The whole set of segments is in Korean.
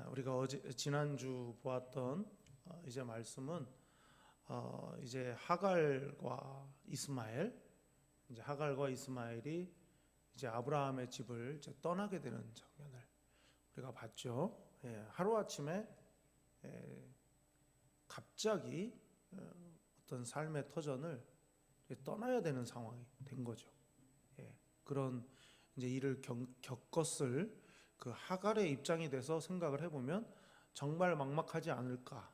우리가 지난주 보았던 이제 말씀은 이제 하갈과 이스마엘이 이제 아브라함의 집을 이제 떠나게 되는 장면을 우리가 봤죠. 하루 아침에 갑자기 어떤 삶의 터전을 떠나야 되는 상황이 된 거죠. 그런 이제 일을 겪었을 그 하갈의 입장이 돼서 생각을 해보면 정말 막막하지 않을까.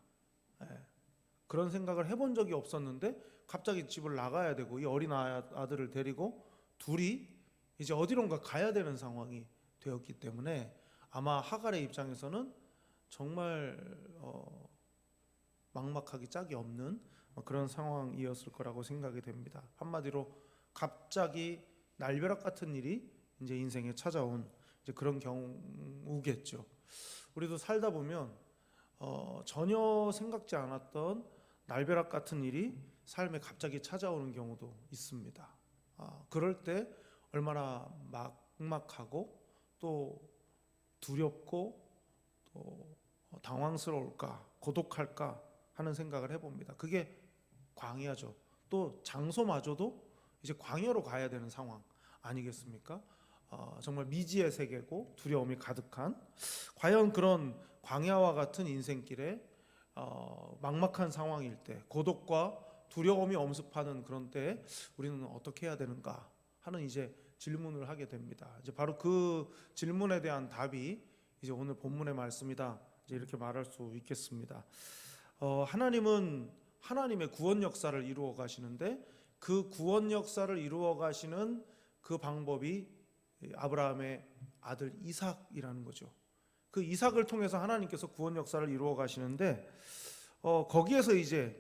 그런 생각을 해본 적이 없었는데 갑자기 집을 나가야 되고 이 어린 아들을 데리고 둘이 이제 어디론가 가야 되는 상황이 되었기 때문에 아마 하갈의 입장에서는 정말 막막하기 짝이 없는 그런 상황이었을 거라고 생각이 됩니다. 한마디로 갑자기 날벼락 같은 일이 이제 인생에 찾아온 이제 그런 경우겠죠. 우리도 살다 보면 전혀 생각지 않았던 날벼락 같은 일이 삶에 갑자기 찾아오는 경우도 있습니다. 그럴 때 얼마나 막막하고 또 두렵고 또 당황스러울까, 고독할까 하는 생각을 해봅니다. 그게 광야죠. 또 장소마저도 이제 광야로 가야 되는 상황 아니겠습니까? 정말 미지의 세계고 두려움이 가득한, 과연 그런 광야와 같은 인생길에 막막한 상황일 때, 고독과 두려움이 엄습하는 그런 때에 우리는 어떻게 해야 되는가 하는 이제 질문을 하게 됩니다. 이제 바로 그 질문에 대한 답이 이제 오늘 본문의 말씀이다, 이제 이렇게 말할 수 있겠습니다. 하나님은 하나님의 구원 역사를 이루어 가시는데 그 구원 역사를 이루어 가시는 그 방법이 아브라함의 아들 이삭이라는 거죠. 그 이삭을 통해서 하나님께서 구원 역사를 이루어 가시는데 거기에서 이제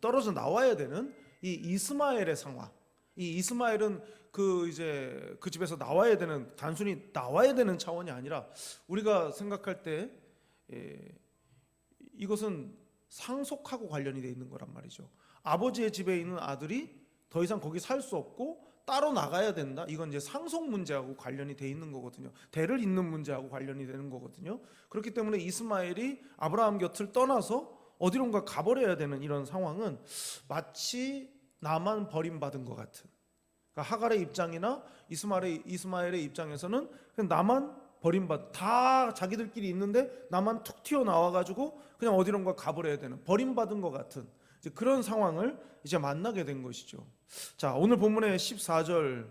떨어져 나와야 되는 이 이스마엘의 상황. 이 이스마엘은 그 집에서 나와야 되는, 단순히 나와야 되는 차원이 아니라 우리가 생각할 때 이것은 상속하고 관련이 되어 있는 거란 말이죠. 아버지의 집에 있는 아들이 더 이상 거기 살 수 없고 따로 나가야 된다. 이건 이제 상속 문제하고 관련이 돼 있는 거거든요. 대를 잇는 문제하고 관련이 되는 거거든요. 그렇기 때문에 이스마엘이 아브라함 곁을 떠나서 어디론가 가버려야 되는 이런 상황은 마치 나만 버림받은 것 같은, 그러니까 하갈의 입장이나 이스마엘의 입장에서는 그냥 나만 다 자기들끼리 있는데 나만 툭 튀어나와가지고 그냥 어디론가 가버려야 되는, 버림받은 것 같은 이제 그런 상황을 이제 만나게 된 것이죠. 자, 오늘 본문의 14절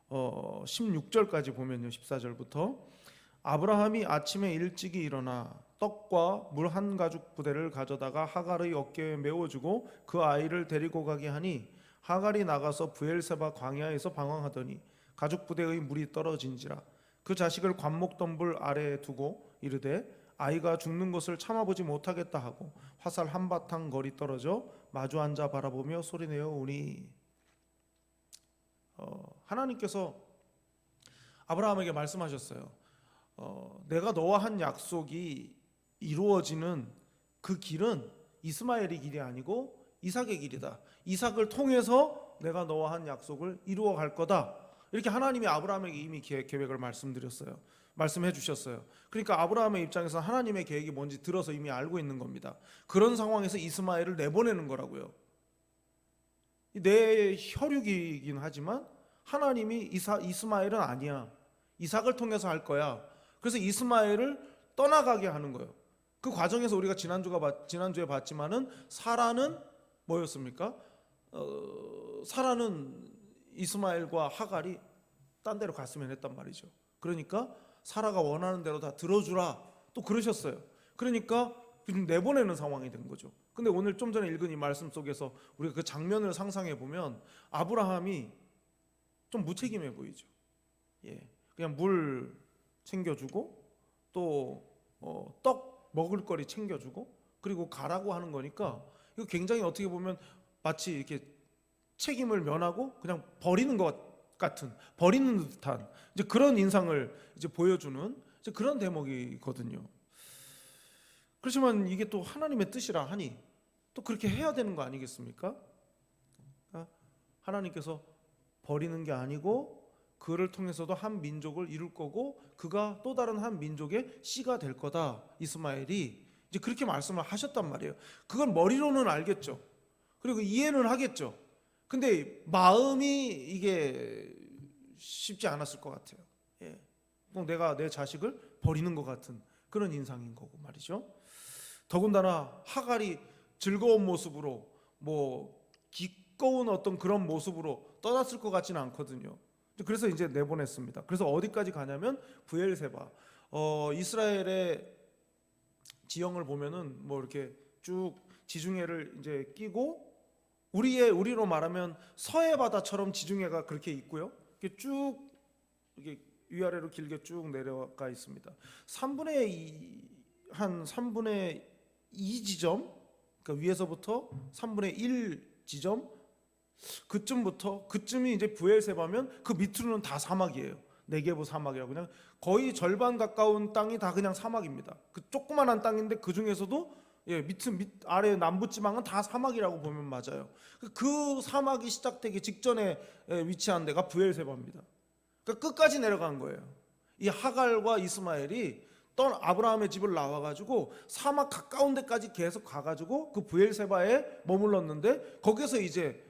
16절까지 보면요. 14절부터 아브라함이 아침에 일찍이 일어나 떡과 물 한 가죽 부대를 가져다가 하갈의 어깨에 메워주고 그 아이를 데리고 가게 하니 하갈이 나가서 브엘세바 광야에서 방황하더니 가죽 부대의 물이 떨어진지라 그 자식을 관목덤불 아래에 두고 이르되 아이가 죽는 것을 참아보지 못하겠다 하고 화살 한바탕 거리 떨어져 마주 앉아 바라보며 소리내어 우니. 하나님께서 아브라함에게 말씀하셨어요. 내가 너와 한 약속이 이루어지는 그 길은 이스마엘의 길이 아니고 이삭의 길이다. 이삭을 통해서 내가 너와 한 약속을 이루어 갈 거다. 이렇게 하나님이 아브라함에게 이미 계획을 말씀해 주셨어요. 그러니까 아브라함의 입장에서 하나님의 계획이 뭔지 들어서 이미 알고 있는 겁니다. 그런 상황에서 이스마엘을 내보내는 거라고요. 내 혈육이긴 하지만 하나님이 이스마엘은 아니야, 이삭을 통해서 할 거야. 그래서 이스마엘을 떠나가게 하는 거예요. 그 과정에서 우리가 지난주에 봤지만은 사라는 뭐였습니까? 사라는 이스마엘과 하갈이 딴 데로 갔으면 했단 말이죠. 그러니까 사라가 원하는 대로 다 들어주라 또 그러셨어요. 그러니까 내보내는 상황이 된 거죠. 근데 오늘 좀 전에 읽은 이 말씀 속에서 우리가 그 장면을 상상해 보면 아브라함이 좀 무책임해 보이죠. 그냥 물 챙겨주고 또 떡 먹을 거리 챙겨주고 그리고 가라고 하는 거니까 이거 굉장히 어떻게 보면 마치 이렇게 책임을 면하고 그냥 버리는 것 같은, 버리는 듯한 이제 그런 인상을 이제 보여주는 이제 그런 대목이거든요. 그렇지만 이게 또 하나님의 뜻이라 하니 또 그렇게 해야 되는 거 아니겠습니까? 하나님께서 버리는 게 아니고 그를 통해서도 한 민족을 이룰 거고 그가 또 다른 한 민족의 씨가 될 거다. 이스마엘이 이제 그렇게 말씀을 하셨단 말이에요. 그건 머리로는 알겠죠. 그리고 이해는 하겠죠. 근데 마음이 이게 쉽지 않았을 것 같아요. 예. 꼭 내가 내 자식을 버리는 것 같은 그런 인상인 거고 말이죠. 더군다나 하갈이 즐거운 모습으로 뭐 기꺼운 어떤 그런 모습으로 떠났을 것 같지는 않거든요. 그래서 이제 내보냈습니다. 그래서 어디까지 가냐면 브엘세바. 이스라엘의 지형을 보면은 뭐 이렇게 쭉 지중해를 이제 끼고 우리로 말하면 서해 바다처럼 지중해가 그렇게 있고요. 이렇게 쭉 이게 위아래로 길게 쭉 내려가 있습니다. 3분의 2 지점, 그러니까 위에서부터 3분의 1 지점 그쯤이 이제 브엘세바면 그 밑으로는 다 사막이에요. 네게브 사막이라고 그냥 거의 절반 가까운 땅이 다 그냥 사막입니다. 그 조그만한 땅인데 그 중에서도 밑 아래 남부 지방은 다 사막이라고 보면 맞아요. 그 사막이 시작되기 직전에 위치한 데가 브엘세바입니다. 그러니까 끝까지 내려간 거예요. 이 하갈과 이스마엘이 아브라함의 집을 나와가지고 사막 가까운 데까지 계속 가가지고 그 브엘세바에 머물렀는데 거기서 이제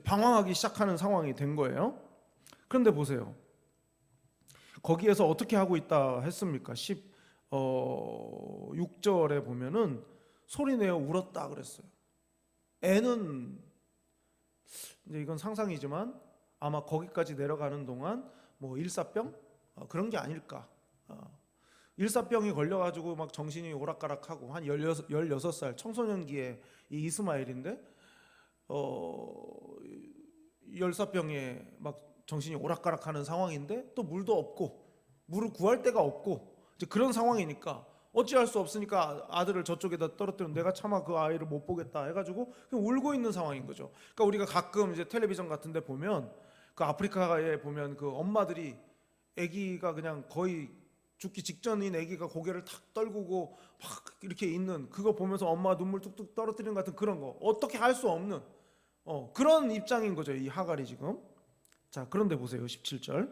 방황하기 시작하는 상황이 된 거예요. 그런데 보세요. 거기에서 어떻게 하고 있다 했습니까? 6절에 보면은 소리내어 울었다 그랬어요. 애는 이제 이건 상상이지만 아마 거기까지 내려가는 동안 뭐 일사병 그런 게 아닐까. 일사병이 걸려가지고 막 정신이 오락가락하고 한 16살 청소년기에 이 이스마엘인데 열사병에 막 정신이 오락가락하는 상황인데 또 물도 없고 물을 구할 데가 없고 이제 그런 상황이니까 어찌할 수 없으니까 아들을 저쪽에다 떨어뜨려 내가 차마 그 아이를 못 보겠다 해가지고 그냥 울고 있는 상황인 거죠. 그러니까 우리가 가끔 이제 텔레비전 같은데 보면 그 아프리카에 보면 그 엄마들이 아기가 그냥 거의 죽기 직전인 아기가 고개를 탁 떨구고 막 이렇게 있는 그거 보면서 엄마가 눈물 뚝뚝 떨어뜨리는 것 같은 그런 거 어떻게 할 수 없는 그런 입장인 거죠. 이 하갈이 지금. 자, 그런데 보세요. 17절.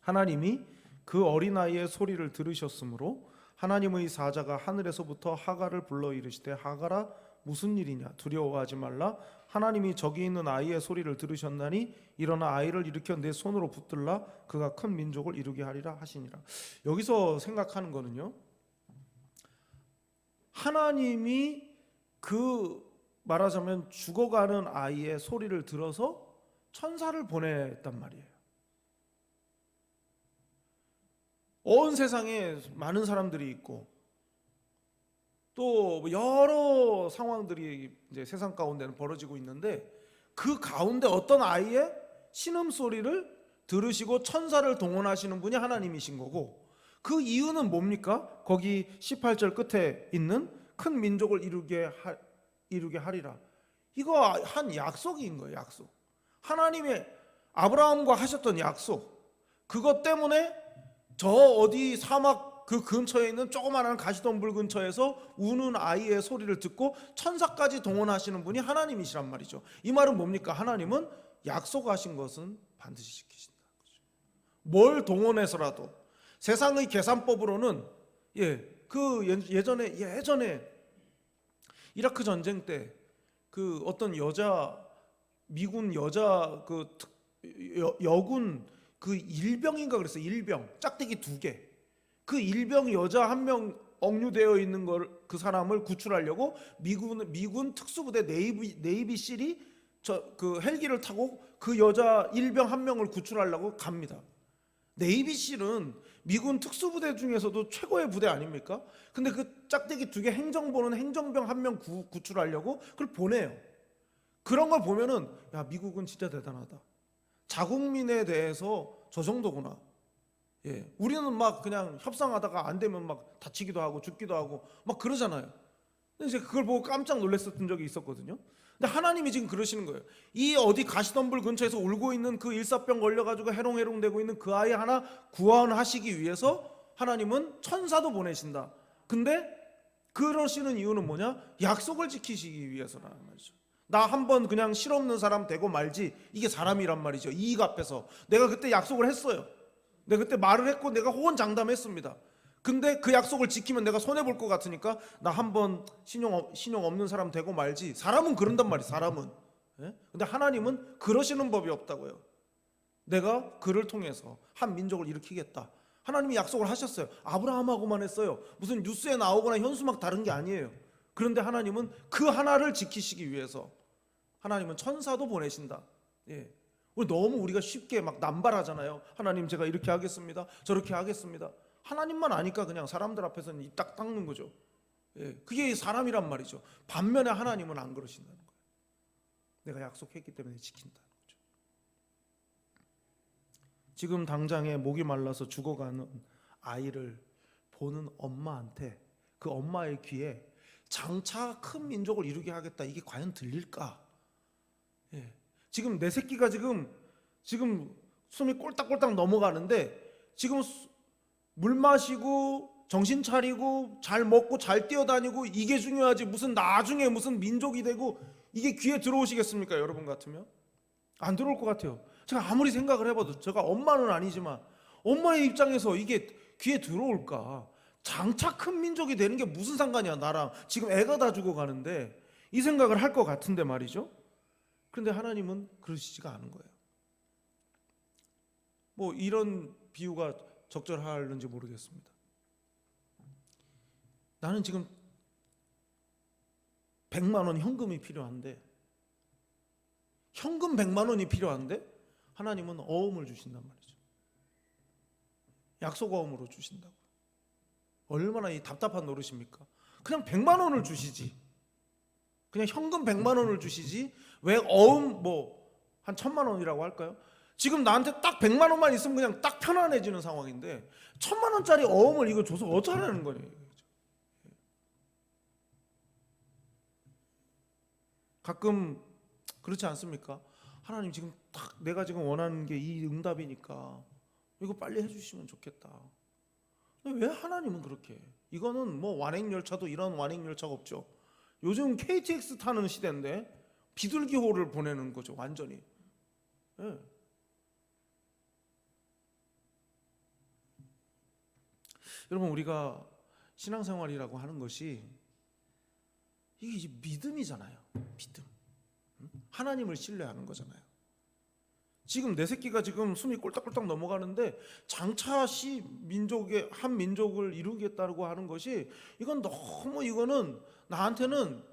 하나님이 그 어린아이의 소리를 들으셨으므로 하나님의 사자가 하늘에서부터 하갈을 불러 이르시되 하갈아 무슨 일이냐 두려워하지 말라 하나님이 저기 있는 아이의 소리를 들으셨나니 일어나 아이를 일으켜 내 손으로 붙들라 그가 큰 민족을 이루게 하리라 하시니라. 여기서 생각하는 거는요, 하나님이 그 말하자면 죽어가는 아이의 소리를 들어서 천사를 보냈단 말이에요. 온 세상에 많은 사람들이 있고 또 여러 상황들이 이제 세상 가운데는 벌어지고 있는데 그 가운데 어떤 아이의 신음소리를 들으시고 천사를 동원하시는 분이 하나님이신 거고 그 이유는 뭡니까? 거기 18절 끝에 있는 큰 민족을 이루게 하리라. 이거 한 약속인 거예요. 약속. 하나님의 아브라함과 하셨던 약속. 그것 때문에 저 어디 사막 그 근처에 있는 조그마한 가시덤불 근처에서 우는 아이의 소리를 듣고 천사까지 동원하시는 분이 하나님이시란 말이죠. 이 말은 뭡니까? 하나님은 약속하신 것은 반드시 지키신다. 뭘 동원해서라도 세상의 계산법으로는 예전에 이라크 전쟁 때 그 어떤 미군 여자 여군 그 일병인가 그랬어요. 일병 짝대기 2개. 그 일병 여자 1명 억류되어 있는 그 사람을 구출하려고 미군 특수부대 네이비 실이 그 헬기를 타고 그 여자 일병 1명을 구출하려고 갑니다. 네이비 실은 미군 특수부대 중에서도 최고의 부대 아닙니까? 근데 그 짝대기 2개 행정보는 행정병 1명 구출하려고 그걸 보내요. 그런 걸 보면은 야, 미국은 진짜 대단하다. 자국민에 대해서 저 정도구나. 우리는 막 그냥 협상하다가 안 되면 막 다치기도 하고 죽기도 하고 막 그러잖아요. 근데 이제 그걸 보고 깜짝 놀랐었던 적이 있었거든요. 근데 하나님이 지금 그러시는 거예요. 이 어디 가시덤불 근처에서 울고 있는 그 일사병 걸려가지고 해롱해롱 되고 있는 그 아이 하나 구원하시기 위해서 하나님은 천사도 보내신다. 근데 그러시는 이유는 뭐냐? 약속을 지키시기 위해서라는 말이죠. 나 한번 그냥 실없는 사람 되고 말지. 이게 사람이란 말이죠. 이익 앞에서. 내가 그때 약속을 했어요. 내가 그때 말을 했고 내가 호언장담했습니다. 근데 그 약속을 지키면 내가 손해볼 것 같으니까 나 한번 신용 없는 사람 되고 말지. 사람은 그런단 말이에요. 사람은. 예? 근데 하나님은 그러시는 법이 없다고요. 내가 그를 통해서 한 민족을 일으키겠다. 하나님이 약속을 하셨어요. 아브라함하고만 했어요. 무슨 뉴스에 나오거나 현수막 다른 게 아니에요. 그런데 하나님은 그 하나를 지키시기 위해서 하나님은 천사도 보내신다. 예. 너무 우리가 쉽게 막 남발하잖아요. 하나님 제가 이렇게 하겠습니다. 저렇게 하겠습니다. 하나님만 아니까 그냥 사람들 앞에서는 입 딱 닦는 거죠. 예. 그게 사람이란 말이죠. 반면에 하나님은 안 그러신다는 거예요. 내가 약속했기 때문에 지킨다는 거죠. 지금 당장에 목이 말라서 죽어가는 아이를 보는 엄마한테 그 엄마의 귀에 장차 큰 민족을 이루게 하겠다, 이게 과연 들릴까? 예. 지금 내 새끼가 지금 숨이 꼴딱꼴딱 넘어가는데 지금 물 마시고 정신 차리고 잘 먹고 잘 뛰어다니고 이게 중요하지 무슨 나중에 무슨 민족이 되고 이게 귀에 들어오시겠습니까? 여러분 같으면 안 들어올 것 같아요. 제가 아무리 생각을 해봐도 제가 엄마는 아니지만 엄마의 입장에서 이게 귀에 들어올까? 장차 큰 민족이 되는 게 무슨 상관이야 나랑. 지금 애가 다 죽어가는데 이 생각을 할 것 같은데 말이죠. 그런데 하나님은 그러시지가 않은 거예요. 뭐 이런 비유가 적절할는지 모르겠습니다. 나는 지금 100만 원 현금이 필요한데, 현금 100만 원이 필요한데 하나님은 어음을 주신단 말이죠. 약속 어음으로 주신다고. 얼마나 이 답답한 노릇입니까? 그냥 100만 원을 주시지. 그냥 현금 100만 원을 주시지 왜 어음 뭐 한 1000만 원이라고 할까요? 지금 나한테 딱 100만 원만 있으면 그냥 딱 편안해지는 상황인데 1000만 원짜리 어음을 이거 줘서 어쩌라는 거예요. 가끔 그렇지 않습니까? 하나님 지금 딱 내가 지금 원하는 게 이 응답이니까 이거 빨리 해주시면 좋겠다. 왜 하나님은 그렇게? 이거는 뭐 완행열차도 이런 완행열차가 없죠. 요즘 KTX 타는 시대인데 비둘기호를 보내는 거죠. 완전히. 예. 여러분 우리가 신앙생활이라고 하는 것이 이게 이제 믿음이잖아요. 믿음. 하나님을 신뢰하는 거잖아요. 지금 내 새끼가 지금 숨이 꼴딱꼴딱 넘어가는데 장차 민족의 한 민족을 이루겠다고 하는 것이 이건 너무 이거는 나한테는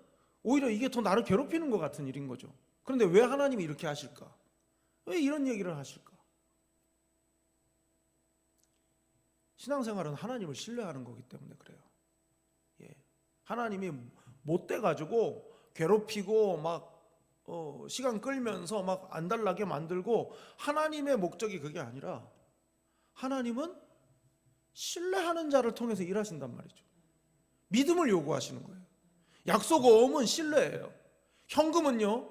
오히려 이게 더 나를 괴롭히는 것 같은 일인 거죠. 그런데 왜 하나님이 이렇게 하실까? 왜 이런 얘기를 하실까? 신앙생활은 하나님을 신뢰하는 거기 때문에 그래요. 예. 하나님이 못 돼가지고 괴롭히고 막 시간 끌면서 막 안달나게 만들고 하나님의 목적이 그게 아니라 하나님은 신뢰하는 자를 통해서 일하신단 말이죠. 믿음을 요구하시는 거예요. 약속 어음은 신뢰예요. 현금은요,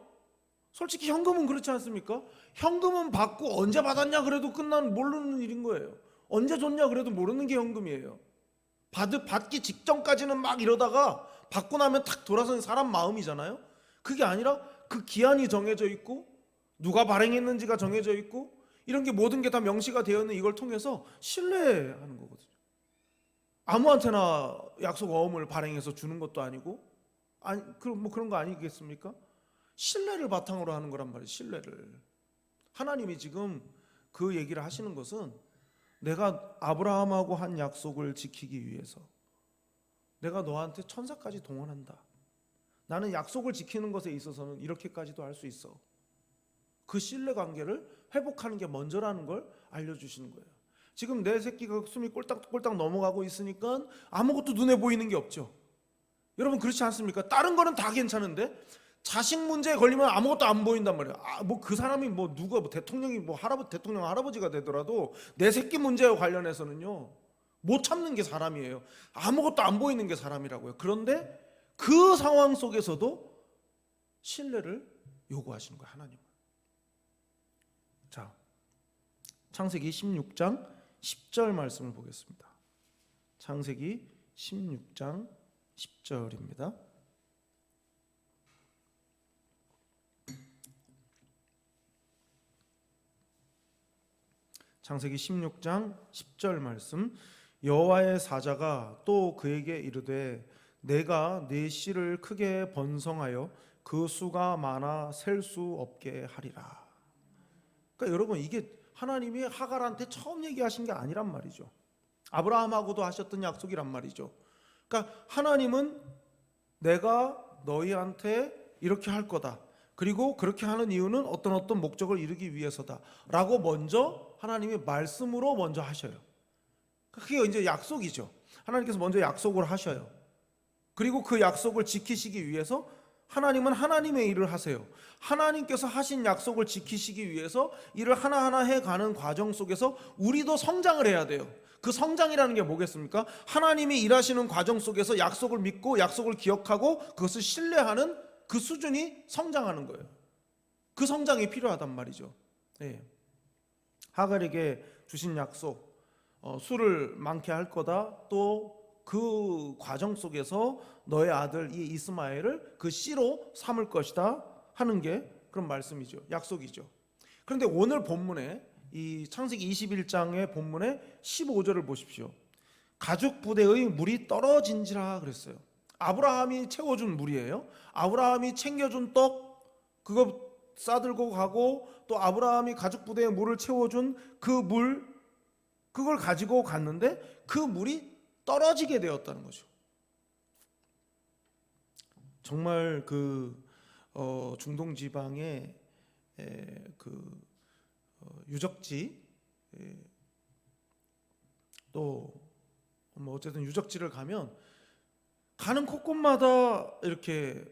솔직히 현금은 그렇지 않습니까? 현금은 받고 언제 받았냐 그래도 모르는 일인 거예요. 언제 줬냐 그래도 모르는 게 현금이에요. 받기 직전까지는 막 이러다가 받고 나면 탁 돌아서는 사람 마음이잖아요. 그게 아니라 그 기한이 정해져 있고 누가 발행했는지가 정해져 있고 이런 게 모든 게 다 명시가 되어 있는 이걸 통해서 신뢰하는 거거든요. 아무한테나 약속 어음을 발행해서 주는 것도 아니고 뭐 그런 거 아니겠습니까? 신뢰를 바탕으로 하는 거란 말이에요. 신뢰를. 하나님이 지금 그 얘기를 하시는 것은 내가 아브라함하고 한 약속을 지키기 위해서 내가 너한테 천사까지 동원한다. 나는 약속을 지키는 것에 있어서는 이렇게까지도 할 수 있어. 그 신뢰 관계를 회복하는 게 먼저라는 걸 알려주시는 거예요. 지금 내 새끼가 숨이 꼴딱꼴딱 넘어가고 있으니까 아무것도 눈에 보이는 게 없죠. 여러분 그렇지 않습니까? 다른 거는 다 괜찮은데 자식 문제에 걸리면 아무것도 안 보인단 말이에요. 뭐 그 사람이 뭐 누가 뭐 대통령이 뭐 대통령 할아버지가 되더라도 내 새끼 문제와 관련해서는요 못 참는 게 사람이에요. 아무것도 안 보이는 게 사람이라고요. 그런데 그 상황 속에서도 신뢰를 요구하시는 거예요, 하나님은. 자, 창세기 16장 10절 말씀을 보겠습니다. 창세기 16장 10절입니다. 창세기 16장 10절 말씀. 여호와의 사자가 또 그에게 이르되 내가 네 씨를 크게 번성하여 그 수가 많아 셀 수 없게 하리라. 그러니까 여러분, 이게 하나님이 하갈한테 처음 얘기하신 게 아니란 말이죠. 아브라함하고도 하셨던 약속이란 말이죠. 그러니까 하나님은 내가 너희한테 이렇게 할 거다, 그리고 그렇게 하는 이유는 어떤 목적을 이루기 위해서다 라고 먼저 하나님이 말씀으로 먼저 하셔요. 그게 이제 약속이죠. 하나님께서 먼저 약속을 하셔요. 그리고 그 약속을 지키시기 위해서 하나님은 하나님의 일을 하세요. 하나님께서 하신 약속을 지키시기 위해서 일을 하나하나 해가는 과정 속에서 우리도 성장을 해야 돼요. 그 성장이라는 게 뭐겠습니까? 하나님이 일하시는 과정 속에서 약속을 믿고 약속을 기억하고 그것을 신뢰하는 그 수준이 성장하는 거예요. 그 성장이 필요하단 말이죠. 네. 하갈에게 주신 약속, 수를 많게 할 거다. 또 그 과정 속에서 너의 아들 이 이스마엘을 그 씨로 삼을 것이다 하는 게 그런 말씀이죠. 약속이죠. 그런데 오늘 본문에 이 창세기 21장의 본문의 15절을 보십시오. 가죽 부대의 물이 떨어진지라 그랬어요. 아브라함이 채워준 물이에요. 아브라함이 챙겨준 떡 그거 싸들고 가고, 또 아브라함이 가죽 부대에 물을 채워준 그 물, 그걸 가지고 갔는데 그 물이 떨어지게 되었다는 거죠. 정말 그 중동 지방의 유적지, 또 뭐 어쨌든 유적지를 가면 가는 곳곳마다 이렇게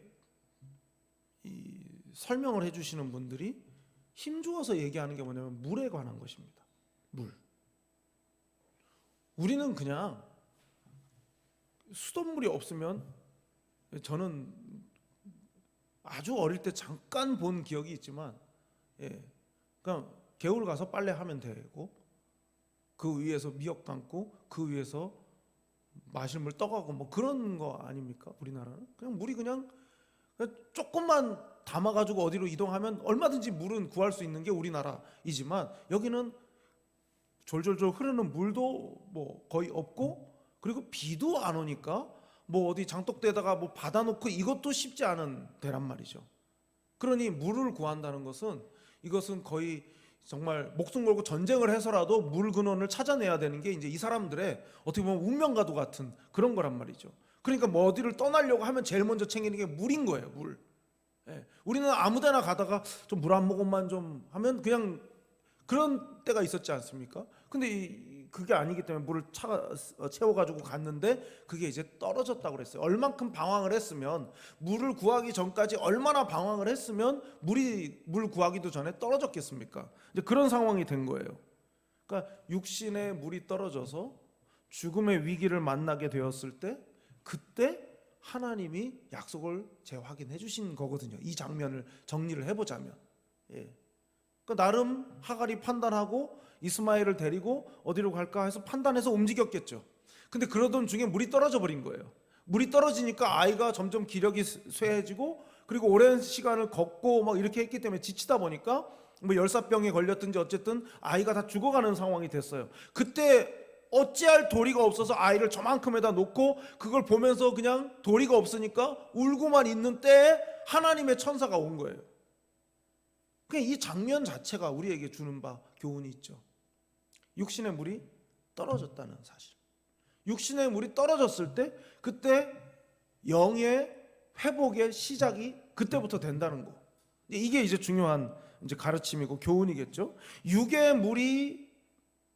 설명을 해주시는 분들이 힘주어서 얘기하는 게 뭐냐면 물에 관한 것입니다. 물. 우리는 그냥 수돗물이 없으면, 저는 아주 어릴 때 잠깐 본 기억이 있지만, 그냥 개울 가서 빨래하면 되고, 그 위에서 미역 담고 그 위에서 마실 물 떠가고 뭐 그런 거 아닙니까? 우리나라는 그냥 물이 그냥 조금만 담아가지고 어디로 이동하면 얼마든지 물은 구할 수 있는 게 우리나라이지만, 여기는 졸졸졸 흐르는 물도 뭐 거의 없고, 그리고 비도 안 오니까 뭐 어디 장독대에다가 뭐 받아놓고 이것도 쉽지 않은 데란 말이죠. 그러니 물을 구한다는 것은, 이것은 거의 정말 목숨 걸고 전쟁을 해서라도 물 근원을 찾아내야 되는 게 이제 이 사람들의 어떻게 보면 운명과도 같은 그런 거란 말이죠. 그러니까 뭐 어디를 떠나려고 하면 제일 먼저 챙기는 게 물인 거예요. 물. 우리는 아무데나 가다가 좀 물 한 모금만 좀 하면 그냥 그런 때가 있었지 않습니까? 근데 그게 아니기 때문에 물을 채워가지고 갔는데 그게 이제 떨어졌다고 그랬어요. 얼만큼 방황을 했으면, 물을 구하기 전까지 얼마나 방황을 했으면 물 구하기도 전에 떨어졌겠습니까? 이제 그런 상황이 된 거예요. 그러니까 육신의 물이 떨어져서 죽음의 위기를 만나게 되었을 때, 그때 하나님이 약속을 재확인해 주신 거거든요. 이 장면을 정리를 해보자면, 그러니까 나름 하갈이 판단하고 이스마엘을 데리고 어디로 갈까 해서 판단해서 움직였겠죠. 근데 그러던 중에 물이 떨어져 버린 거예요. 물이 떨어지니까 아이가 점점 기력이 쇠해지고, 그리고 오랜 시간을 걷고 막 이렇게 했기 때문에 지치다 보니까 뭐 열사병에 걸렸든지 어쨌든 아이가 다 죽어가는 상황이 됐어요. 그때 어찌할 도리가 없어서 아이를 저만큼에다 놓고 그걸 보면서 그냥 도리가 없으니까 울고만 있는 때에 하나님의 천사가 온 거예요. 그냥 이 장면 자체가 우리에게 주는 바 교훈이 있죠. 육신의 물이 떨어졌다는 사실. 육신의 물이 떨어졌을 때, 그때 영의 회복의 시작이 그때부터 된다는 거. 이게 이제 중요한 이제 가르침이고 교훈이겠죠. 육의 물이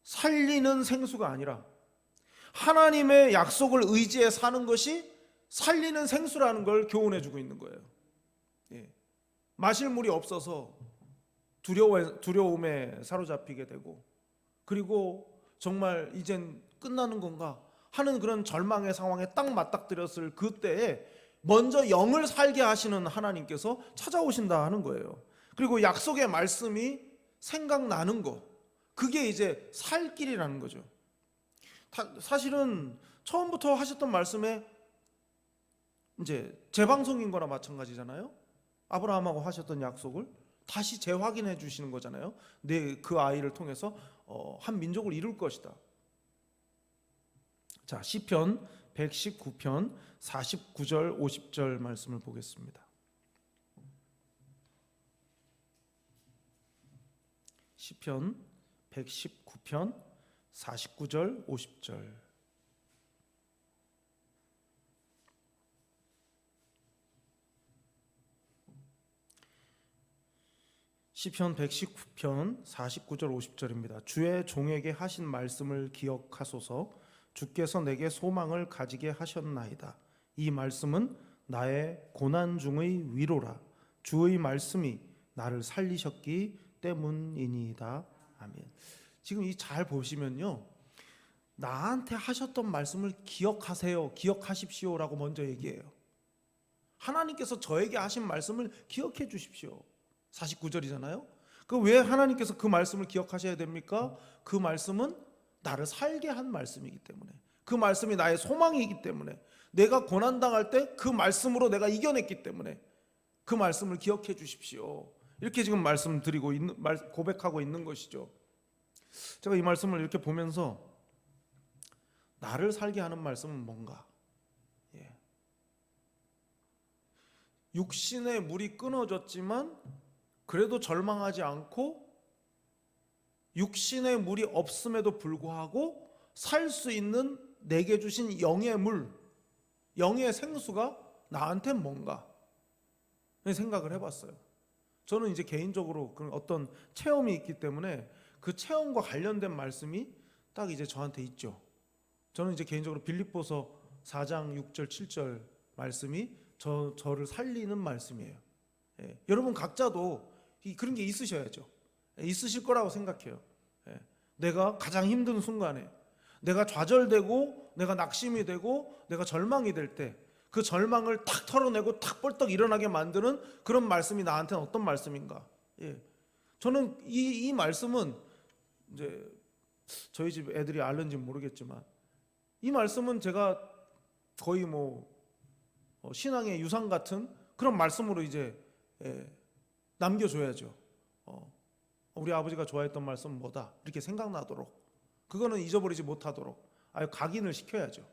살리는 생수가 아니라 하나님의 약속을 의지해 사는 것이 살리는 생수라는 걸 교훈해주고 있는 거예요. 마실 물이 없어서 두려움에 사로잡히게 되고, 그리고 정말 이젠 끝나는 건가 하는 그런 절망의 상황에 딱 맞닥뜨렸을 그때에 먼저 영을 살게 하시는 하나님께서 찾아오신다 하는 거예요. 그리고 약속의 말씀이 생각나는 거, 그게 이제 살 길이라는 거죠. 사실은 처음부터 하셨던 말씀에 이제 재방송인 거나 마찬가지잖아요. 아브라함하고 하셨던 약속을 다시 재확인해 주시는 거잖아요. 그 아이를 통해서 한 민족을 이룰 것이다. 자, 시편 119편 49절 50절 말씀을 보겠습니다. 시편 119편 49절 50절. 시편 119편 49절 50절입니다. 주의 종에게 하신 말씀을 기억하소서. 주께서 내게 소망을 가지게 하셨나이다. 이 말씀은 나의 고난 중의 위로라. 주의 말씀이 나를 살리셨기 때문이니이다. 아멘. 지금 이 잘 보시면요, 나한테 하셨던 말씀을 기억하세요, 기억하십시오라고 먼저 얘기해요. 하나님께서 저에게 하신 말씀을 기억해 주십시오. 49절이잖아요. 그 왜 하나님께서 그 말씀을 기억하셔야 됩니까? 그 말씀은 나를 살게 한 말씀이기 때문에, 그 말씀이 나의 소망이기 때문에, 내가 고난당할 때 그 말씀으로 내가 이겨냈기 때문에 그 말씀을 기억해 주십시오. 이렇게 지금 말씀드리고 있는, 고백하고 있는 것이죠. 제가 이 말씀을 이렇게 보면서 나를 살게 하는 말씀은 뭔가? 육신의 물이 끊어졌지만 그래도 절망하지 않고, 육신의 물이 없음에도 불구하고 살 수 있는 내게 주신 영의 물, 영의 생수가 나한테 뭔가 생각을 해봤어요. 저는 이제 개인적으로 그런 어떤 체험이 있기 때문에 그 체험과 관련된 말씀이 딱 이제 저한테 있죠. 저는 이제 개인적으로 빌립보서 4장 6절 7절 말씀이 저를 살리는 말씀이에요. 여러분 각자도 그런 게 있으셔야죠. 있으실 거라고 생각해요. 내가 가장 힘든 순간에, 내가 좌절되고 내가 낙심이 되고 내가 절망이 될 때, 그 절망을 탁 털어내고 탁 벌떡 일어나게 만드는 그런 말씀이 나한테는 어떤 말씀인가? 저는 이 말씀은 이제 저희 집 애들이 알는지 모르겠지만, 이 말씀은 제가 거의 신앙의 유산 같은 그런 말씀으로 이제 남겨줘야죠. 우리 아버지가 좋아했던 말씀은 뭐다, 이렇게 생각나도록, 그거는 잊어버리지 못하도록 아유 각인을 시켜야죠.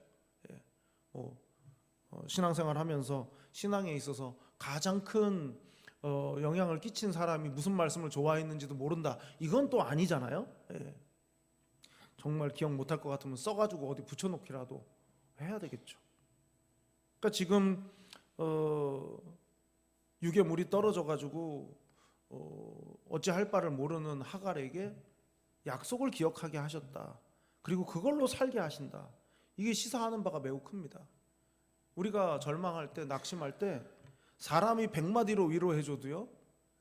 신앙생활 하면서 신앙에 있어서 가장 큰 영향을 끼친 사람이 무슨 말씀을 좋아했는지도 모른다, 이건 또 아니잖아요. 정말 기억 못할 것 같으면 써가지고 어디 붙여놓기라도 해야 되겠죠. 그러니까 지금 육의 물이 떨어져가지고 어찌할 바를 모르는 하갈에게 약속을 기억하게 하셨다. 그리고 그걸로 살게 하신다. 이게 시사하는 바가 매우 큽니다. 우리가 절망할 때, 낙심할 때 사람이 100마디로 위로해줘도요,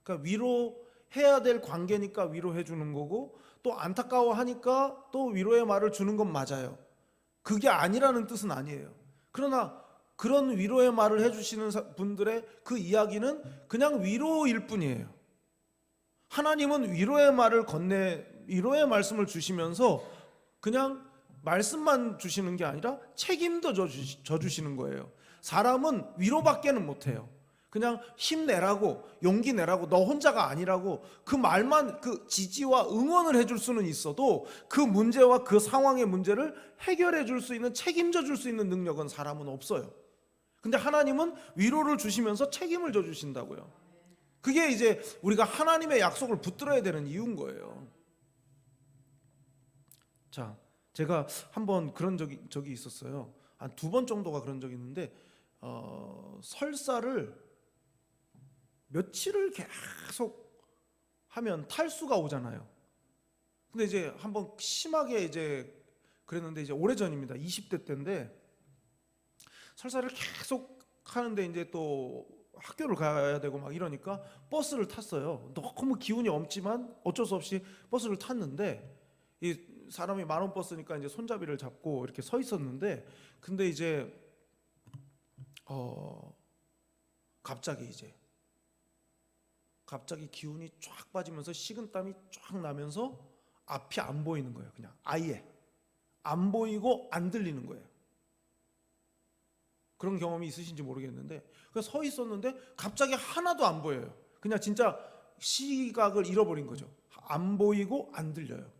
그러니까 위로해야 될 관계니까 위로해주는 거고, 또 안타까워하니까 또 위로의 말을 주는 건 맞아요. 그게 아니라는 뜻은 아니에요. 그러나 그런 위로의 말을 해주시는 분들의 그 이야기는 그냥 위로일 뿐이에요. 하나님은 위로의 말씀을 주시면서 그냥 말씀만 주시는 게 아니라 책임도 져주시는 거예요. 사람은 위로밖에는 못해요. 그냥 힘내라고, 용기 내라고, 너 혼자가 아니라고 그 말만, 그 지지와 응원을 해줄 수는 있어도 그 문제와 그 상황의 문제를 해결해 줄 수 있는, 책임져 줄 수 있는 능력은 사람은 없어요. 근데 하나님은 위로를 주시면서 책임을 져주신다고요. 그게 이제 우리가 하나님의 약속을 붙들어야 되는 이유인 거예요. 자, 제가 한번 그런 적이 있었어요. 한 2번 정도가 그런 적이 있는데, 설사를 며칠을 계속 하면 탈수가 오잖아요. 근데 이제 한번 심하게 이제 그랬는데, 이제 오래전입니다. 20대 때인데 설사를 계속 하는데 이제 또 학교를 가야 되고 막 이러니까 버스를 탔어요. 너무 기운이 없지만 어쩔 수 없이 버스를 탔는데, 이 사람이 만원 버스니까 이제 손잡이를 잡고 이렇게 서 있었는데, 근데 이제 갑자기 기운이 쫙 빠지면서 식은땀이 쫙 나면서 앞이 안 보이는 거예요. 그냥 아예 안 보이고 안 들리는 거예요. 그런 경험이 있으신지 모르겠는데, 그래서 서 있었는데 갑자기 하나도 안 보여요. 그냥 진짜 시각을 잃어버린 거죠. 안 보이고 안 들려요.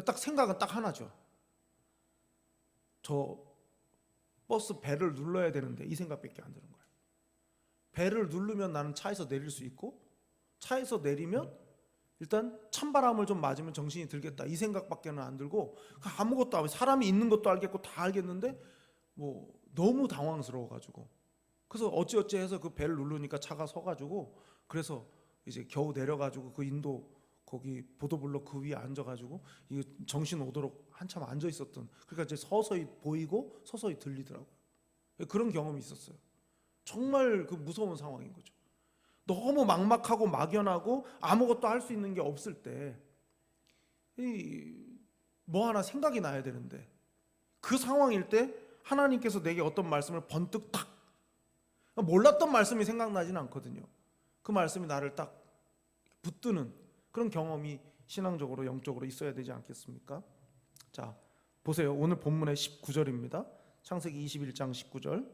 딱 생각은 딱 하나죠. 저 버스 벨을 눌러야 되는데 이 생각밖에 안 드는 거예요. 벨을 누르면 나는 차에서 내릴 수 있고, 차에서 내리면 일단 찬바람을 좀 맞으면 정신이 들겠다, 이 생각밖에는 안 들고, 아무것도 안, 사람이 있는 것도 알겠고 다 알겠는데 뭐 너무 당황스러워가지고, 그래서 어찌어찌 해서 그 벨을 누르니까 차가 서가지고, 그래서 이제 겨우 내려가지고 그 인도 거기 보도블록 그 위에 앉아가지고 이 정신 오도록 한참 앉아 있었던, 그러니까 이제 서서히 보이고 서서히 들리더라고요. 그런 경험이 있었어요. 정말 그 무서운 상황인 거죠. 너무 막막하고 막연하고 아무것도 할 수 있는 게 없을 때 뭐 하나 생각이 나야 되는데, 그 상황일 때 하나님께서 내게 어떤 말씀을 번뜩 탁, 몰랐던 말씀이 생각나지는 않거든요. 그 말씀이 나를 딱 붙드는 그런 경험이 신앙적으로 영적으로 있어야 되지 않겠습니까? 자, 보세요. 오늘 본문의 19절입니다. 창세기 21장 19절.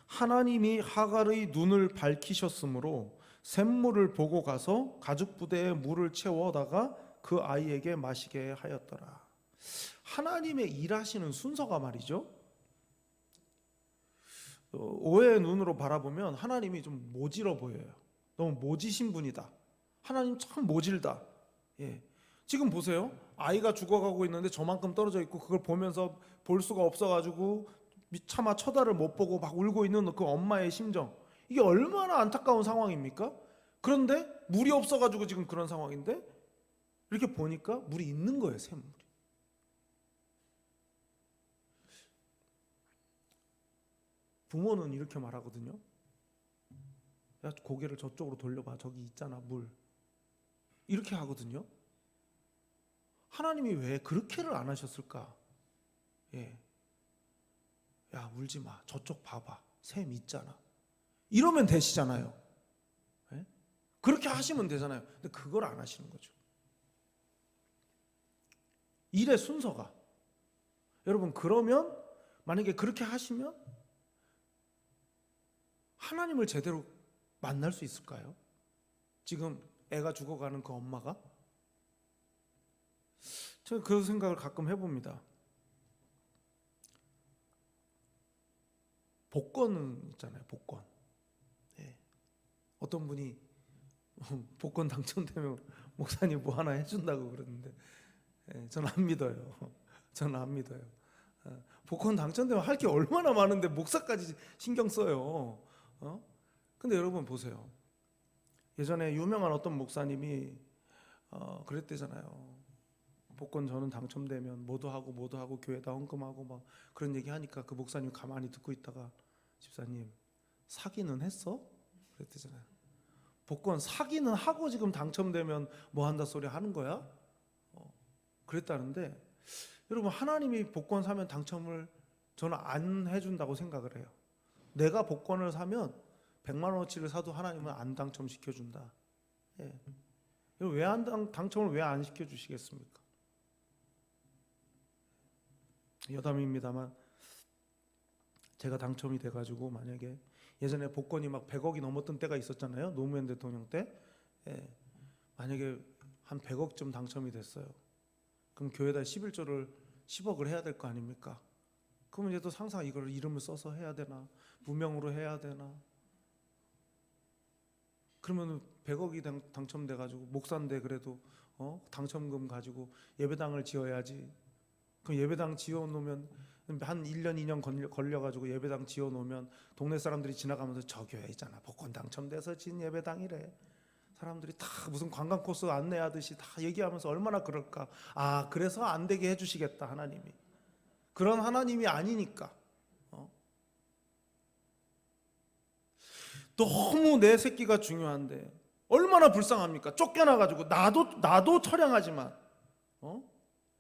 하나님이 하갈의 눈을 밝히셨으므로 샘물을 보고 가서 가죽 부대에 물을 채워다가 그 아이에게 마시게 하였더라. 하나님의 일하시는 순서가 말이죠, 오해의 눈으로 바라보면 하나님이 좀 모질어 보여요. 너무 모지신 분이다, 하나님 참 모질다. 예. 지금 보세요. 아이가 죽어가고 있는데 저만큼 떨어져 있고 그걸 보면서 볼 수가 없어가지고 차마 쳐다를 못 보고 막 울고 있는 그 엄마의 심정, 이게 얼마나 안타까운 상황입니까? 그런데 물이 없어가지고 지금 그런 상황인데 이렇게 보니까 물이 있는 거예요, 샘물이. 부모는 이렇게 말하거든요. 야, 고개를 저쪽으로 돌려봐, 저기 있잖아 물, 이렇게 하거든요. 하나님이 왜 그렇게를 안 하셨을까? 예. 야, 울지 마, 저쪽 봐봐, 샘 있잖아, 이러면 되시잖아요. 예? 그렇게 하시면 되잖아요. 근데 그걸 안 하시는 거죠. 일의 순서가, 여러분, 그러면 만약에 그렇게 하시면 하나님을 제대로 만날 수 있을까요? 지금 애가 죽어가는 그 엄마가, 제가 그 생각을 가끔 해봅니다. 복권은 있잖아요, 복권. 예. 어떤 분이 복권 당첨되면 목사님 뭐 하나 해준다고 그러는데, 예, 저는 안 믿어요. 저는 안 믿어요. 복권 당첨되면 할 게 얼마나 많은데 목사까지 신경 써요. 근데 여러분 보세요. 예전에 유명한 어떤 목사님이 그랬대잖아요. 복권 저는 당첨되면 뭐도 하고 교회다 헌금하고 막 그런 얘기 하니까 그 목사님 가만히 듣고 있다가, 집사님 사기는 했어? 그랬대잖아요. 복권 사기는 하고 지금 당첨되면 뭐 한다 소리 하는 거야? 그랬다는데, 여러분, 하나님이 복권 사면 당첨을 저는 안 해준다고 생각을 해요. 내가 복권을 사면 100만 원어치를 사도 하나님은 안 당첨시켜준다. 예. 왜 당첨을 왜 안 시켜주시겠습니까? 여담입니다만 제가 당첨이 돼가지고, 만약에 예전에 복권이 막 100억이 넘었던 때가 있었잖아요, 노무현 대통령 때. 예. 만약에 한 100억쯤 당첨이 됐어요. 그럼 교회에다 11조를 10억을 해야 될 거 아닙니까? 그러면 이제 또 항상 이걸 이름을 써서 해야 되나, 무명으로 해야 되나. 그러면 100억이 당첨돼가지고 목사인데 그래도 당첨금 가지고 예배당을 지어야지. 그럼 예배당 지어놓으면 한 1년 2년 걸려가지고 예배당 지어놓으면 동네 사람들이 지나가면서 저 교회 있잖아, 복권 당첨돼서 진 예배당이래. 사람들이 다 무슨 관광 코스 안내하듯이 다 얘기하면서 얼마나 그럴까. 아, 그래서 안 되게 해주시겠다, 하나님이. 그런 하나님이 아니니까. 너무 내 새끼가 중요한데 얼마나 불쌍합니까? 쫓겨나가지고 나도 처량하지만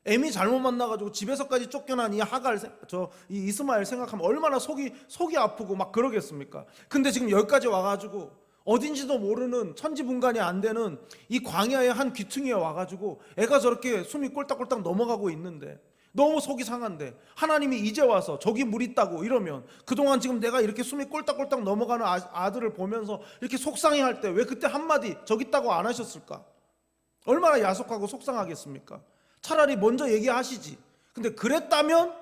애미 잘못 만나가지고 집에서까지 쫓겨난 이 하갈, 이 이스마엘 생각하면 얼마나 속이 아프고 막 그러겠습니까? 근데 지금 여기까지 와가지고 어딘지도 모르는 천지분간이 안 되는 이 광야의 한 귀퉁이에 와가지고 애가 저렇게 숨이 꼴딱꼴딱 넘어가고 있는데 너무 속이 상한데, 하나님이 이제 와서 저기 물 있다고 이러면, 그동안 지금 내가 이렇게 숨이 꼴딱꼴딱 넘어가는 아들을 보면서 이렇게 속상해할 때 왜 그때 한마디 저기 있다고 안 하셨을까? 얼마나 야속하고 속상하겠습니까? 차라리 먼저 얘기하시지. 근데 그랬다면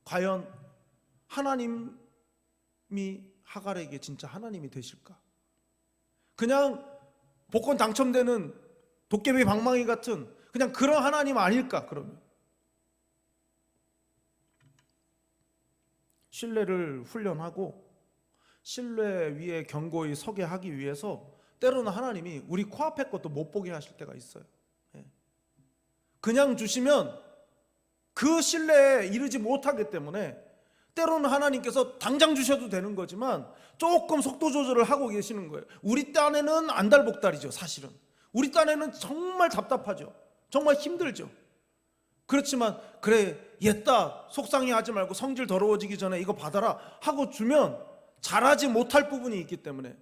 과연 하나님이 하갈에게 진짜 하나님이 되실까? 그냥 복권 당첨되는 도깨비 방망이 같은 그냥 그런 하나님 아닐까? 그러면 신뢰를 훈련하고 신뢰 위에 견고히 서게 하기 위해서 때로는 하나님이 우리 코앞에 것도 못 보게 하실 때가 있어요. 그냥 주시면 그 신뢰에 이르지 못하기 때문에 때로는 하나님께서 당장 주셔도 되는 거지만 조금 속도 조절을 하고 계시는 거예요. 우리 딴에는 안달복달이죠. 사실은 우리 딴에는 정말 답답하죠. 정말 힘들죠. 그렇지만 그래 옛다 속상해하지 말고 성질 더러워지기 전에 이거 받아라 하고 주면 잘하지 못할 부분이 있기 때문에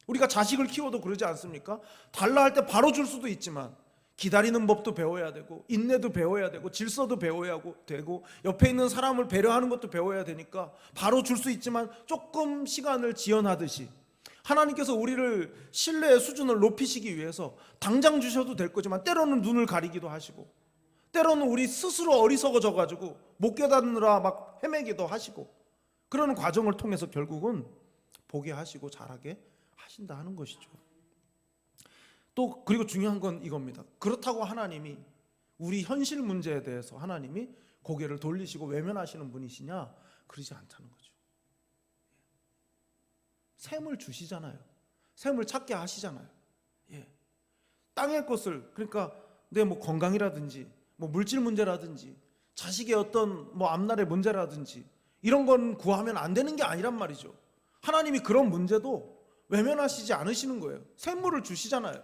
우리가 자식을 키워도 그러지 않습니까? 달라 할 때 바로 줄 수도 있지만 기다리는 법도 배워야 되고 인내도 배워야 되고 질서도 배워야 되고 옆에 있는 사람을 배려하는 것도 배워야 되니까 바로 줄 수 있지만 조금 시간을 지연하듯이 하나님께서 우리를 신뢰의 수준을 높이시기 위해서 당장 주셔도 될 거지만 때로는 눈을 가리기도 하시고 때로는 우리 스스로 어리석어져 가지고 못 깨닫느라 막 헤매기도 하시고 그런 과정을 통해서 결국은 보게 하시고 잘하게 하신다 하는 것이죠. 또 그리고 중요한 건 이겁니다. 그렇다고 하나님이 우리 현실 문제에 대해서 하나님이 고개를 돌리시고 외면하시는 분이시냐? 그러지 않다는 거죠. 샘을 주시잖아요. 샘을 찾게 하시잖아요. 예. 땅의 것을 그러니까 내 뭐 건강이라든지 뭐 물질 문제라든지 자식의 어떤 뭐 앞날의 문제라든지 이런 건 구하면 안 되는 게 아니란 말이죠. 하나님이 그런 문제도 외면하시지 않으시는 거예요. 샘물을 주시잖아요.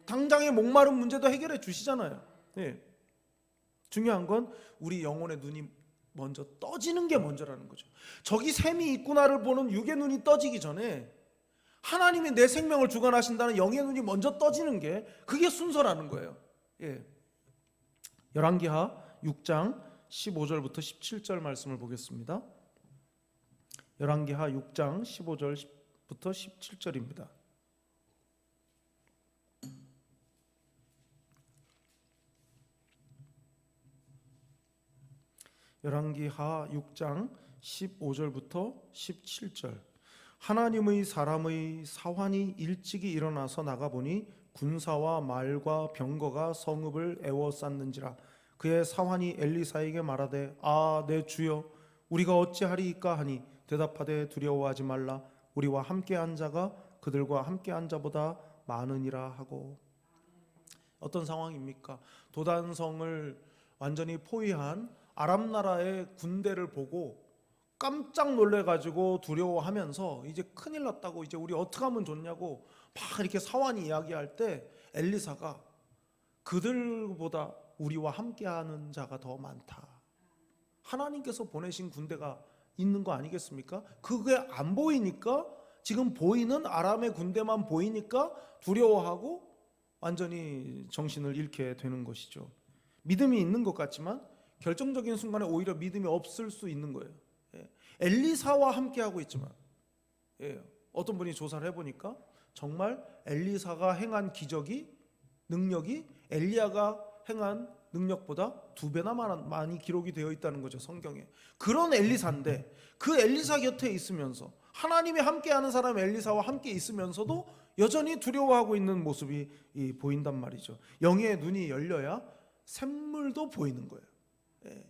당장의 목마른 문제도 해결해 주시잖아요. 예. 중요한 건 우리 영혼의 눈이 먼저 떠지는 게 먼저라는 거죠. 저기 샘이 있구나를 보는 육의 눈이 떠지기 전에 하나님이 내 생명을 주관하신다는 영의 눈이 먼저 떠지는 게 그게 순서라는 거예요. 예. 열왕기하 6장 15절부터 17절 말씀을 보겠습니다. 열왕기하 6장 15절부터 17절입니다. 열왕기하 6장 15절부터 17절. 하나님의 사람의 사환이 일찍이 일어나서 나가보니 군사와 말과 병거가 성읍을 에워쌌는지라. 그의 사환이 엘리사에게 말하되 내 주여 우리가 어찌하리이까 하니 대답하되 두려워하지 말라. 우리와 함께한 자가 그들과 함께한 자보다 많으니라 하고. 어떤 상황입니까? 도단성을 완전히 포위한 아람 나라의 군대를 보고 깜짝 놀래가지고 두려워하면서 이제 큰일 났다고 이제 우리 어떻게 하면 좋냐고 막 이렇게 사환이 이야기할 때 엘리사가 그들보다 우리와 함께하는 자가 더 많다. 하나님께서 보내신 군대가 있는 거 아니겠습니까? 그게 안 보이니까 지금 보이는 아람의 군대만 보이니까 두려워하고 완전히 정신을 잃게 되는 것이죠. 믿음이 있는 것 같지만 결정적인 순간에 오히려 믿음이 없을 수 있는 거예요. 엘리사와 함께하고 있지만 어떤 분이 조사를 해보니까 정말 엘리사가 행한 기적이 능력이 엘리야가 행한 능력보다 2배나 많이 기록이 되어 있다는 거죠. 성경에. 그런 엘리사인데 그 엘리사 곁에 있으면서 하나님이 함께하는 사람 엘리사와 함께 있으면서도 여전히 두려워하고 있는 모습이 보인단 말이죠. 영의 눈이 열려야 샘물도 보이는 거예요.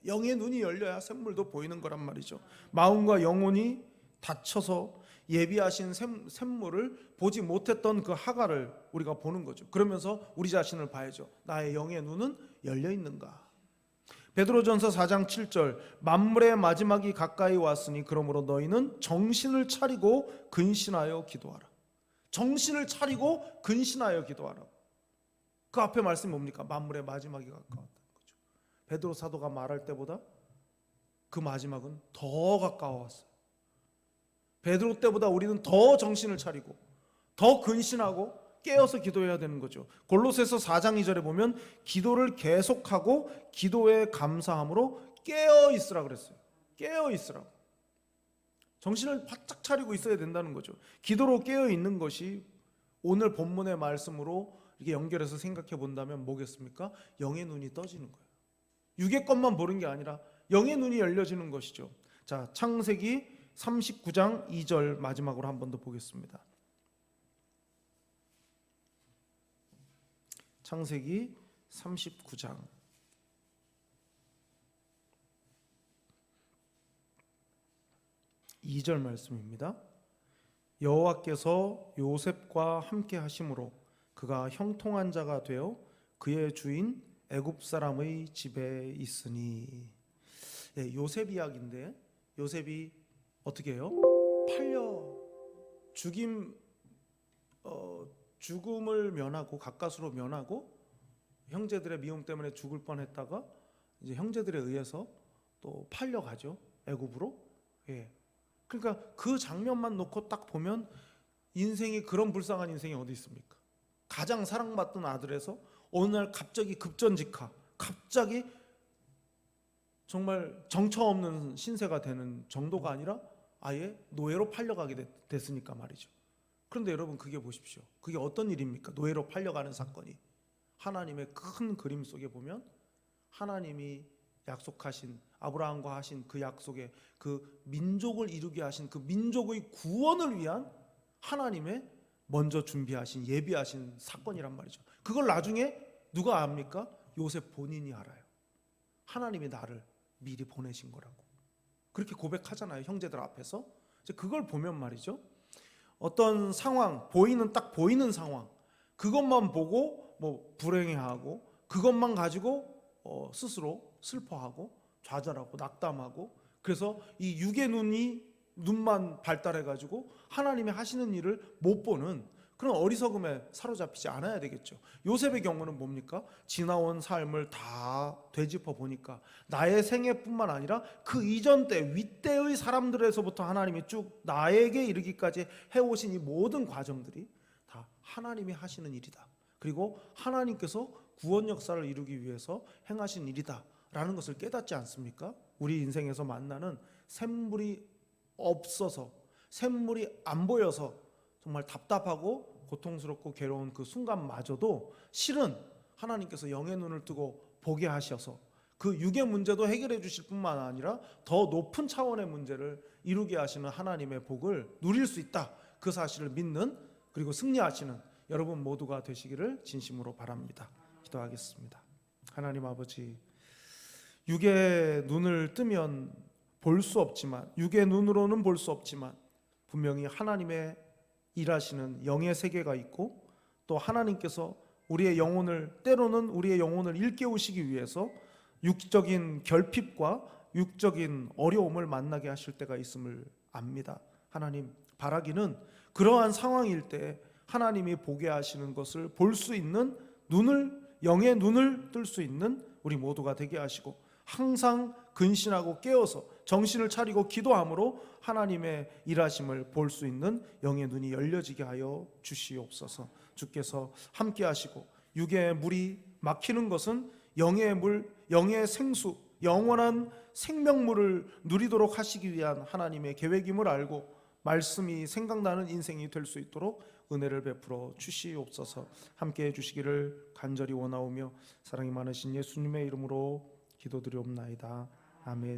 영의 눈이 열려야 샘물도 보이는 거란 말이죠. 마음과 영혼이 닫혀서 예비하신 샘물을 보지 못했던 그 하갈을 우리가 보는 거죠. 그러면서 우리 자신을 봐야죠. 나의 영의 눈은 열려 있는가? 베드로전서 4장 7절 만물의 마지막이 가까이 왔으니 그러므로 너희는 정신을 차리고 근신하여 기도하라. 정신을 차리고 근신하여 기도하라. 그 앞에 말씀이 뭡니까? 만물의 마지막이 가까웠다는 거죠. 베드로 사도가 말할 때보다 그 마지막은 더 가까워왔어요. 베드로 때보다 우리는 더 정신을 차리고 더 근신하고 깨어서 기도해야 되는 거죠. 골로새서 4장 2절에 보면 기도를 계속하고 기도에 감사함으로 깨어 있으라 그랬어요. 깨어 있으라고. 정신을 바짝 차리고 있어야 된다는 거죠. 기도로 깨어 있는 것이 오늘 본문의 말씀으로 이렇게 연결해서 생각해 본다면 뭐겠습니까? 영의 눈이 떠지는 거예요. 육의 것만 보는 게 아니라 영의 눈이 열려지는 것이죠. 자, 창세기 39장 2절 마지막으로 한 번 더 보겠습니다. 창세기 39장 2절 말씀입니다. 여호와께서 요셉과 함께 하심으로 그가 형통한 자가 되어 그의 주인 애굽 사람의 집에 있으니. 예, 요셉 이야기인데 요셉이 어떻게 해요? 팔려 죽음을 면하고 가까스로 면하고 형제들의 미움 때문에 죽을 뻔했다가 이제 형제들에 의해서 또 팔려가죠, 애굽으로. 예. 그러니까 그 장면만 놓고 딱 보면 인생이 그런 불쌍한 인생이 어디 있습니까? 가장 사랑받던 아들에서 어느 날 갑자기 급전직하, 갑자기 정말 정처 없는 신세가 되는 정도가 아니라 아예 노예로 팔려가게 됐으니까 말이죠. 그런데 여러분, 그게 보십시오. 그게 어떤 일입니까? 노예로 팔려가는 사건이. 하나님의 큰 그림 속에 보면 하나님이 약속하신, 아브라함과 하신 그 약속의 그 민족을 이루게 하신 그 민족의 구원을 위한 하나님의 먼저 준비하신, 예비하신 사건이란 말이죠. 그걸 나중에 누가 압니까? 요셉 본인이 알아요. 하나님이 나를 미리 보내신 거라고 그렇게 고백하잖아요, 형제들 앞에서. 그걸 보면 말이죠, 어떤 상황, 딱 보이는 상황, 그것만 보고 뭐 불행해하고 그것만 가지고 스스로 슬퍼하고 좌절하고 낙담하고, 그래서 이 육의 눈만 발달해가지고 하나님이 하시는 일을 못 보는 그런 어리석음에 사로잡히지 않아야 되겠죠. 요셉의 경우는 뭡니까? 지나온 삶을 다 되짚어 보니까 나의 생애뿐만 아니라 그 이전 때 윗대의 사람들에서부터 하나님이 쭉 나에게 이르기까지 해오신 이 모든 과정들이 다 하나님이 하시는 일이다. 그리고 하나님께서 구원 역사를 이루기 위해서 행하신 일이다 라는 것을 깨닫지 않습니까? 우리 인생에서 만나는 샘물이 없어서, 샘물이 안 보여서 정말 답답하고 고통스럽고 괴로운 그 순간마저도 실은 하나님께서 영의 눈을 뜨고 보게 하셔서 그 육의 문제도 해결해 주실 뿐만 아니라 더 높은 차원의 문제를 이루게 하시는 하나님의 복을 누릴 수 있다, 그 사실을 믿는, 그리고 승리하시는 여러분 모두가 되시기를 진심으로 바랍니다. 기도하겠습니다. 하나님 아버지, 육의 눈을 뜨면 볼 수 없지만, 육의 눈으로는 볼 수 없지만 분명히 하나님의 일하시는 영의 세계가 있고, 또 하나님께서 우리의 영혼을, 때로는 우리의 영혼을 일깨우시기 위해서 육적인 결핍과 육적인 어려움을 만나게 하실 때가 있음을 압니다. 하나님, 바라기는 그러한 상황일 때 하나님이 보게 하시는 것을 볼 수 있는 눈을, 영의 눈을 뜰 수 있는 우리 모두가 되게 하시고, 항상 근신하고 깨어서 정신을 차리고 기도함으로 하나님의 일하심을 볼 수 있는 영의 눈이 열려지게 하여 주시옵소서. 주께서 함께 하시고, 육의 물이 막히는 것은 영의 물, 영의 생수, 영원한 생명물을 누리도록 하시기 위한 하나님의 계획임을 알고 말씀이 생각나는 인생이 될 수 있도록 은혜를 베풀어 주시옵소서. 함께 해주시기를 간절히 원하오며 사랑이 많으신 예수님의 이름으로 기도드리옵나이다. 아멘.